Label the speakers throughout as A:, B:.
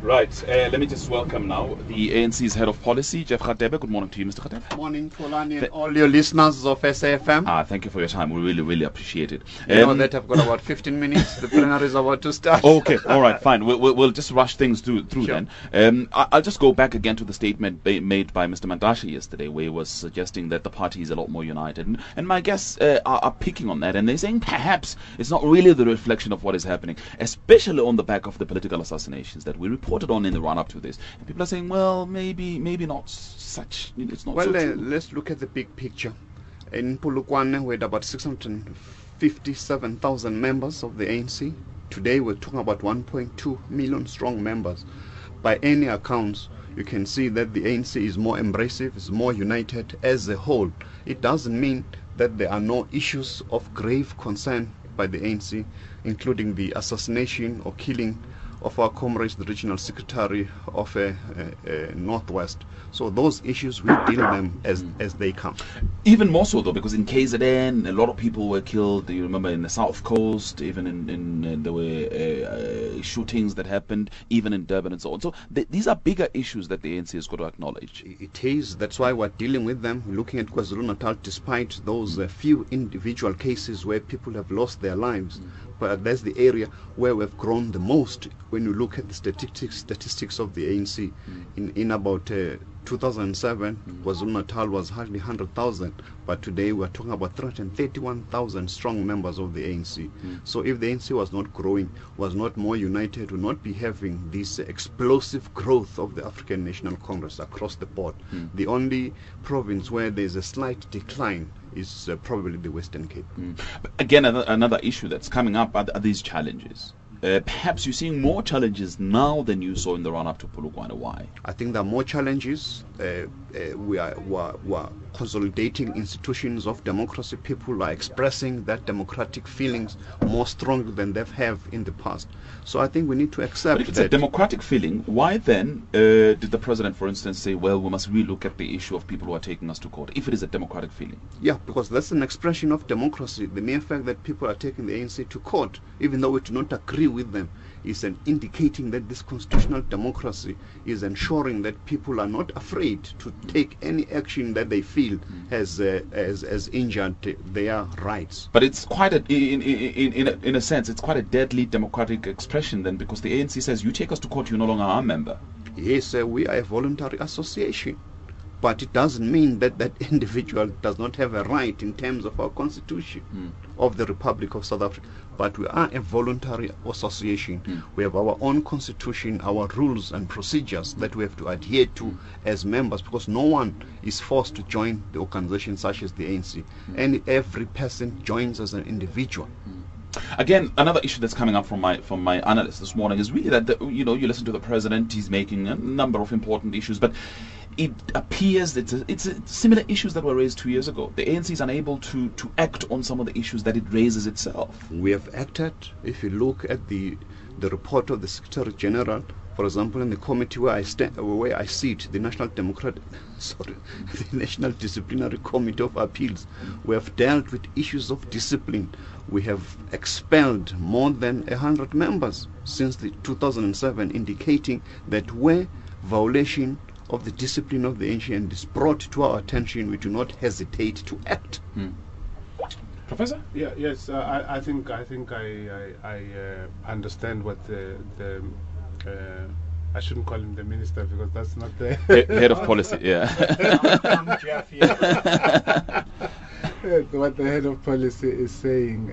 A: Right. Let me just welcome now the ANC's head of policy, Jeff Radebe. Good morning to you, Mr. Radebe.
B: Morning, Tolani, and all your listeners of SAFM.
A: Thank you for your time. We really appreciate it.
B: You know that I've got about 15 minutes. The plenary is about to start.
A: Okay. All right. Fine. We'll just rush things through
B: Sure.
A: then. I'll just go back again to the statement made by Mr. Mantashe yesterday, where he was suggesting that the party is a lot more united. And my guests are picking on that, and they're saying perhaps it's not really the reflection of what is happening, especially on the back of the political assassinations that we reported on in the run-up to this. And people are saying, well, maybe not such. It's not.
B: Well,
A: so true.
B: let's look at the big picture. In Polokwane, we had about 657,000 members of the ANC. Today, we're talking about 1.2 million strong members. By any accounts, you can see that the ANC is more embracive, is more united as a whole. It doesn't mean that there are no issues of grave concern by the ANC, including the assassination or killing of our comrades, the regional secretary of Northwest. So those issues, we deal them as they come.
A: Even more so though, because in KZN, a lot of people were killed. You remember in the South Coast, even in there were shootings that happened, even in Durban and so on. So these are bigger issues that the ANC has got to acknowledge.
B: It is. That's why we're dealing with them. We're looking at KwaZulu-Natal, despite those few individual cases where people have lost their lives. But that's the area where we've grown the most when you look at the statistics of the ANC. In about 2007, KwaZulu-Natal was hardly 100,000, but today we're talking about 331,000 strong members of the ANC. So if the ANC was not growing, was not more united, would not be having this explosive growth of the African National Congress across the board. The only province where there's a slight decline is probably the Western Cape.
A: But again, another issue that's coming up are these challenges. Perhaps you're seeing more challenges now than you saw in the run-up to Polokwane. Why?
B: I think there are more challenges. We are consolidating institutions of democracy. People are expressing that democratic feelings more strongly than they've have in the past. So I think we need to accept
A: But if it's
B: that.
A: a democratic feeling, why then did the president, for instance, say, well, we must relook at the issue of people who are taking us to court, if it is a democratic feeling?
B: Yeah, because that's an expression of democracy. The mere fact that people are taking the ANC to court, even though we do not agree with them, is an indicating that this constitutional democracy is ensuring that people are not afraid to take any action that they feel has injured their rights.
A: But it's quite in a sense, it's quite a deadly democratic expression then, because the ANC says, you take us to court, you're no longer our member.
B: Yes, we are a voluntary association. But it doesn't mean that that individual does not have a right in terms of our constitution of the Republic of South Africa. But we are a voluntary association. We have our own constitution, our rules and procedures that we have to adhere to as members, because no one is forced to join the organization such as the ANC. And every person joins as an individual.
A: Again, another issue that's coming up from my analyst this morning is really that you listen to the president. He's making a number of important issues, but it appears it's similar issues that were raised 2 years ago. The ANC is unable to act on some of the issues that it raises itself.
B: We have acted. If you look at the report of the Secretary General, for example, in the committee where I sit, the the National Disciplinary Committee of Appeals, we have dealt with issues of discipline. We have expelled more than 100 members since 2007, indicating that where violation of the discipline of the ancient is brought to our attention, we do not hesitate to act.
A: Professor?
C: Yes. I think I understand what the I shouldn't call him the minister because that's not the
A: head of policy. Yeah.
C: What the head of policy is saying.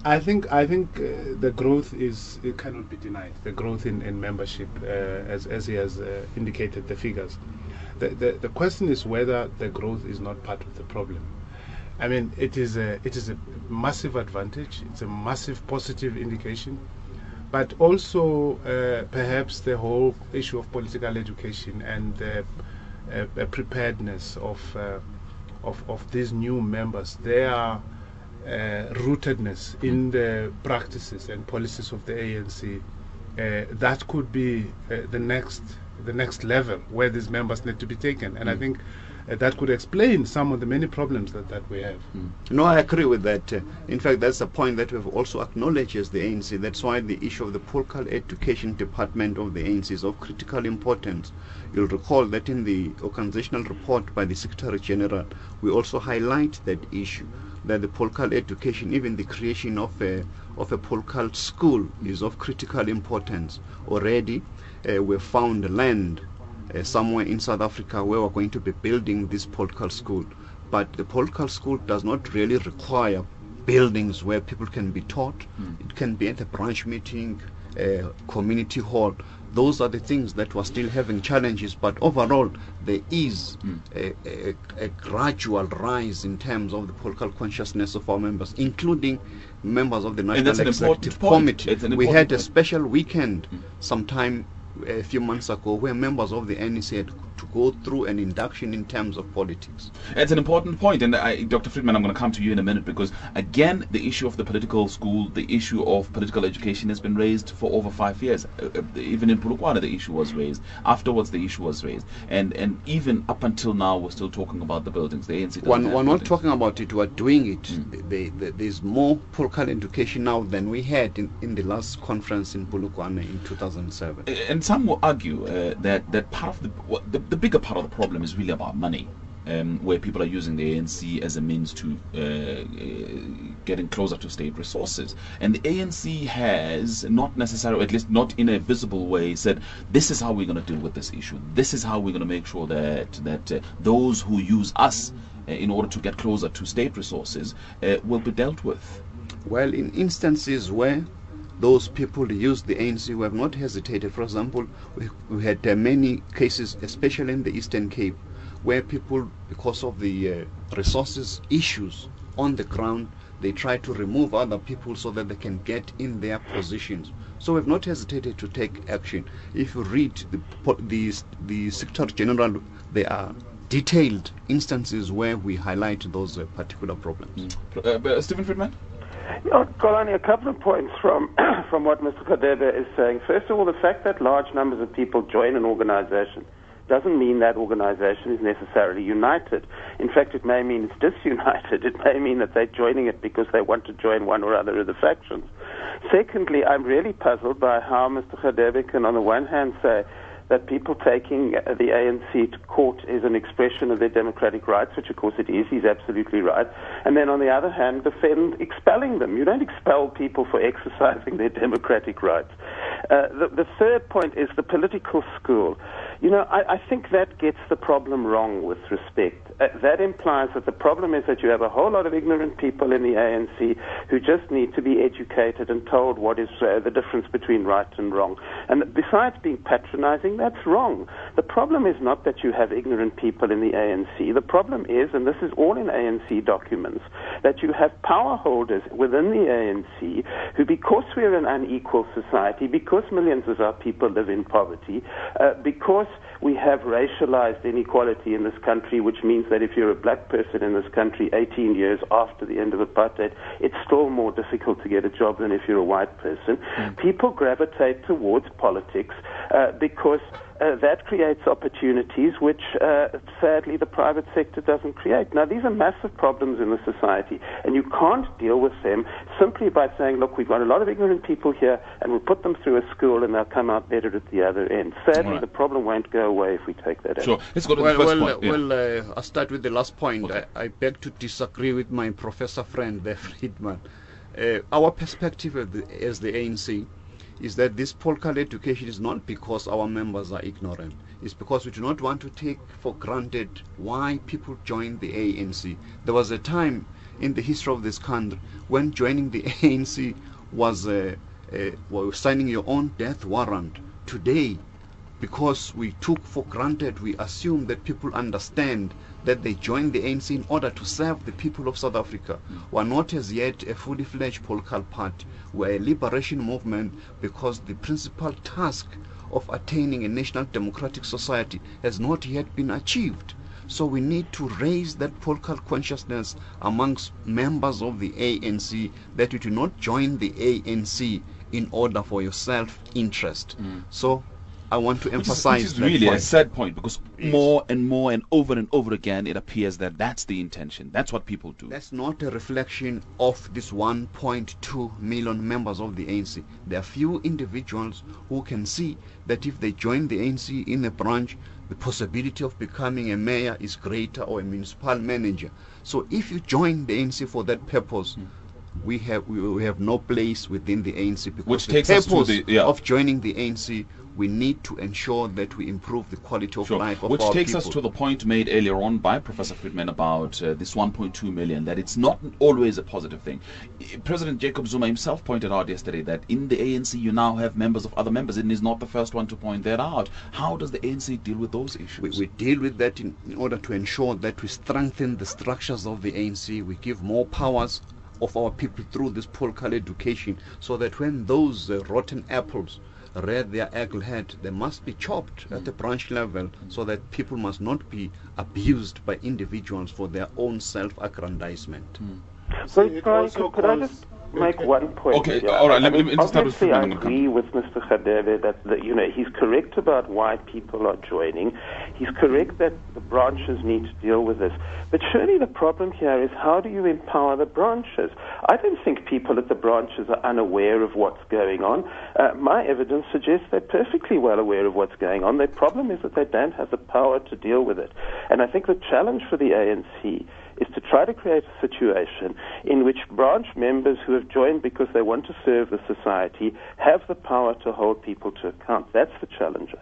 C: I think the growth it cannot be denied. The growth in membership, as he has indicated the figures. The question is whether the growth is not part of the problem. I mean, it is a massive advantage. It's a massive positive indication, but also perhaps the whole issue of political education and the preparedness of these new members. Their rootedness in the practices and policies of the ANC, that could be the next level where these members need to be taken. And I think that could explain some of the many problems that we have.
B: No, I agree with that. In fact, that's a point that we've also acknowledged as the ANC. That's why the issue of the political education department of the ANC is of critical importance. You'll recall that in the organizational report by the Secretary General, we also highlight that issue, that the political education, even the creation of a political school, is of critical importance. Already, we've found land somewhere in South Africa where we're going to be building this political school. But the political school does not really require buildings where people can be taught. It can be at a branch meeting, community hall. Those are the things that we're still having challenges, but overall there is a gradual rise in terms of the political consciousness of our members, including members of the National Executive Committee. We had a special weekend sometime a few months ago where members of the NEC had to go through an induction in terms of politics.
A: It's an important point, and Dr. Friedman, I'm going to come to you in a minute, because again, the issue of the political school, the issue of political education has been raised for over 5 years. Even in Polokwane, the issue was raised. Afterwards, the issue was raised, and even up until now, we're still talking about the buildings. The ANC
B: we're not talking about it, we're doing it. There's more political education now than we had in the last conference in Polokwane in 2007.
A: And some will argue that part of the bigger part of the problem is really about money, where people are using the ANC as a means to getting closer to state resources. And the ANC has not necessarily, at least not in a visible way, said this is how we're going to deal with this issue. This is how we're going to make sure that those who use us in order to get closer to state resources will be dealt with.
B: Well, in instances where those people use the ANC who have not hesitated. For example, we had many cases, especially in the Eastern Cape, where people, because of the resources issues on the ground, they try to remove other people so that they can get in their positions. So we've not hesitated to take action. If you read the Secretary General, there are detailed instances where we highlight those particular problems.
A: Stephen Friedman?
D: Kolani, a couple of points from what Mr. Kadebe is saying. First of all, the fact that large numbers of people join an organization doesn't mean that organization is necessarily united. In fact, it may mean it's disunited. It may mean that they're joining it because they want to join one or other of the factions. Secondly, I'm really puzzled by how Mr. Kadebe can, on the one hand, say that people taking the ANC to court is an expression of their democratic rights, which of course it is, he's absolutely right, and then on the other hand defend expelling them. You don't expel people for exercising their democratic rights. The third point is the political school. You know, I think that gets the problem wrong with respect. That implies that the problem is that you have a whole lot of ignorant people in the ANC who just need to be educated and told what is the difference between right and wrong. And besides being patronizing, that's wrong. The problem is not that you have ignorant people in the ANC. The problem is, and this is all in ANC documents, that you have power holders within the ANC who, because we're an unequal society, because millions of our people live in poverty, because we have racialized inequality in this country, which means that if you're a black person in this country 18 years after the end of apartheid, it's still more difficult to get a job than if you're a white person. People gravitate towards politics because that creates opportunities which, sadly, the private sector doesn't create. Now, these are massive problems in the society, and you can't deal with them simply by saying, look, we've got a lot of ignorant people here, and we'll put them through a school, and they'll come out better at the other end. Sadly, the problem won't go away if we take that out.
A: Sure. Let's go to the first point.
B: Well, I'll start with the last point.
A: Okay.
B: I beg to disagree with my professor friend, Friedman. Our perspective as the ANC is that this political education is not because our members are ignorant. It's because we do not want to take for granted why people join the ANC. There was a time in the history of this country when joining the ANC was signing your own death warrant. Today, because we took for granted, we assume that people understand that they joined the ANC in order to serve the people of South Africa. We are not as yet a fully fledged political party. We are a liberation movement because the principal task of attaining a national democratic society has not yet been achieved. So we need to raise that political consciousness amongst members of the ANC that you do not join the ANC in order for your self-interest. So I want to emphasize
A: which is
B: that
A: really a
B: point.
A: sad point, because more and over again it appears that that's the intention. That's what people do.
B: That's not a reflection of this 1.2 million members of the ANC. There are few individuals who can see that if they join the ANC in a branch, the possibility of becoming a mayor is greater, or a municipal manager. So if you join the ANC for that purpose, we have no place within the ANC, because
A: Which
B: the
A: takes us to
B: purpose
A: the- yeah.
B: of joining the ANC, we need to ensure that we improve the quality of
A: Sure.
B: life of
A: Which
B: our
A: takes
B: people.
A: us to the point made earlier on by Professor Friedman about this 1.2 million, that it's not always a positive thing. President Jacob Zuma himself pointed out yesterday that in the ANC you now have members of other members, and he's not the first one to point that out. How does the ANC deal with those issues?
B: We deal with that in order to ensure that we strengthen the structures of the ANC. We give more powers of our people through this political education, so that when those rotten apples rear their ugly head, they must be chopped at the branch level, so that people must not be abused by individuals for their own self-aggrandizement.
D: So,
C: it
D: Brian,
C: also
D: could I
C: calls-
D: just make one point?
A: Okay,
D: here?
A: all right, let me just start with
D: obviously, I
A: Friedman and come.
D: agree with Mr. Khadebe that he's correct about why people are joining. He's correct that the branches need to deal with this. But surely the problem here is, how do you empower the branches? I don't think people at the branches are unaware of what's going on. My evidence suggests they're perfectly well aware of what's going on. Their problem is that they don't have the power to deal with it. And I think the challenge for the ANC is to try to create a situation in which branch members who have joined because they want to serve the society have the power to hold people to account. That's the challenge.